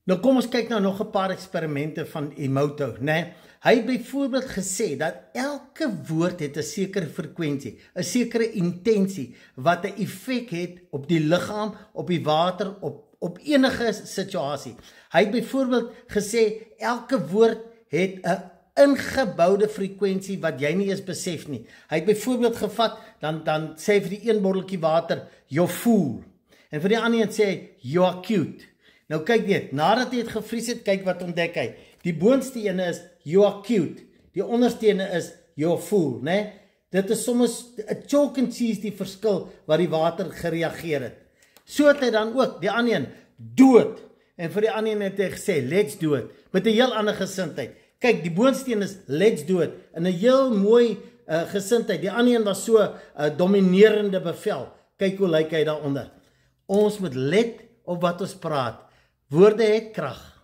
Nou kom ons kyk nou nog 'n paar eksperimente van Emoto, né? Hy het byvoorbeeld gesê dat elke woord het 'n sekere frekwensie, 'n sekere intensie wat 'n effek het op die liggaam, op die water, op enige situasie. Hy het byvoorbeeld gesê elke woord het 'n ingeboude frekwensie wat jy nie eens besef nie. Hy het byvoorbeeld gevat, dan sê hy vir die een botteltjie water, "You're fool." En vir die ander een sê hy, "You are cute." Nou kyk net, nadat hy het gevries het, kyk wat ontdek hy. Die boonste ene is, "You are cute." Die onderste ene is, "You're fool," né? Dit is soms 'n chalk and cheese die verskil wat die water gereageer het. So het hy dan ook, die ander een, "Dood." En vir die ander een het hy gesê, "Let's do it," met 'n heel ander gesindheid. Kyk, die boonste een is, "Let's do it," in 'n heel mooi gesindheid. Die ander een was so 'n dominerende bevel. Kyk hoe lyk hy daaronder. Ons moet let op wat ons praat. Woorde het krag.